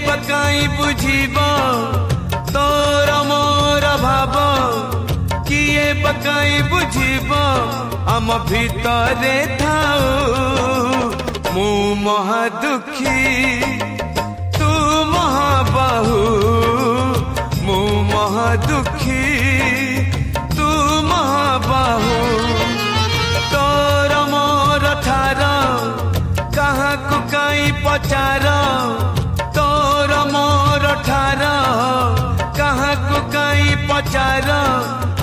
पकाई बुझीब तोर मोर भाव किए पकाई बुझीब आम भितरे थाऊ मु महा दुखी तू महाबाहु मु महा दुखी तू महाबाहु तोर मोर ठार कहाँ को कई पचार तोर मोर ठार कहाँ को कई पचार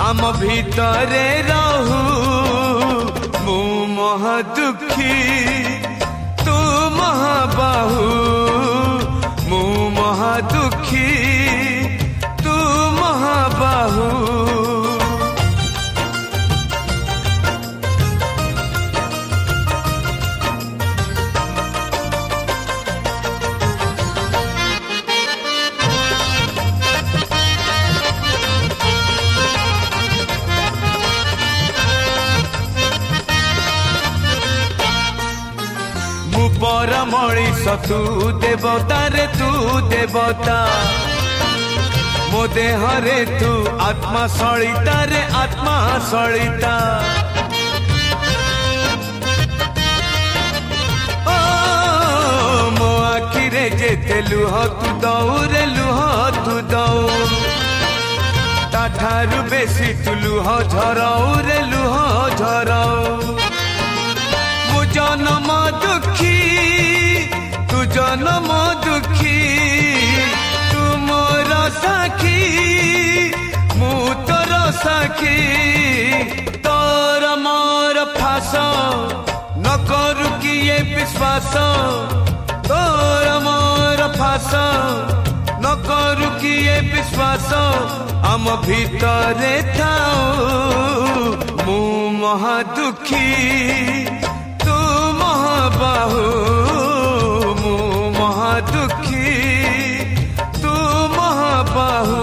आम भितरे रहू मु महा दुखी तू महाबाहु मु महा दुखी तू महाबाहु पर मणिष तू देवता रे तू देवता मो देह रे तू आत्मा सलिता रे आत्मा सलिता ओ मो आखि रे जेते लुह तू दऊ रे लुह तू दऊ ताठारु बेसी तू लुह झराऊ रे लुह झराऊ मु जन्म दुखी तू जन्म दुखी तू मोर साखी मु तोर साखी तोर मोर फास न करू किए विश्वास तोर मोर फास न करू किए विश्वास आम भितरे थाऊ मु महा दुखी तू महाबाहु मु महा दुखी तू महाबाहु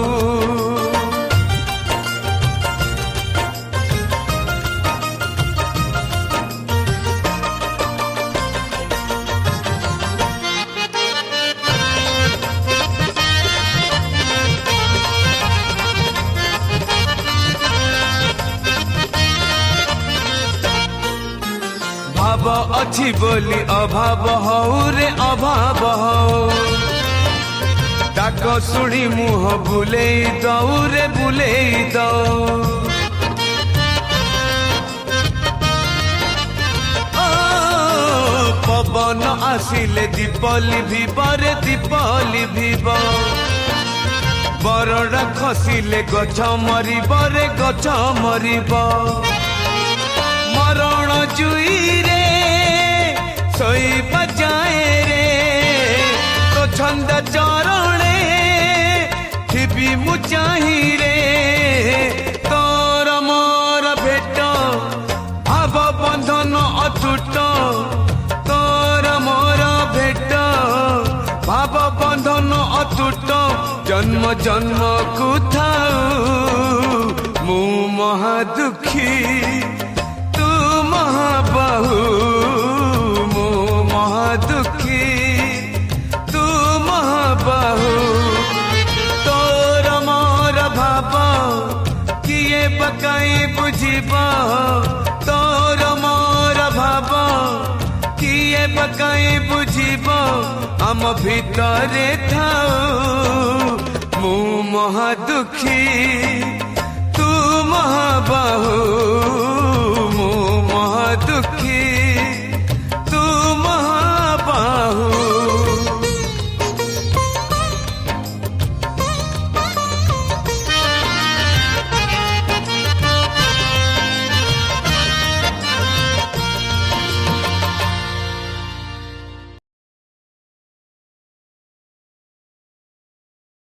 भाव अच्छी बोली अभाव हऊ रे अभाव हऊ डाक शुणी मुह बुले दऊ रे बुले दऊ पवन आसिले दीपली भीबरे दीपली भीब बरड़ा खसिले गछ मरिब रे गछ मरिब मरण जुई रे सोई बजाए रे तो छंद चरणे थिबी मु चाही रे तोर मोर भेट भाव बंधन अटूट तोर मोर भेट भाव बंधन अटूट जन्म जन्म को थाऊ मु महा दुखी तू महाबाहु मु महा दुखी तू महाबाहु तोर मोर भाव किए पकाई बुझीब तोर मोर भाव किए पकाई बुझीब आम भितरे थाऊ मु महा दुखी तू महाबाहु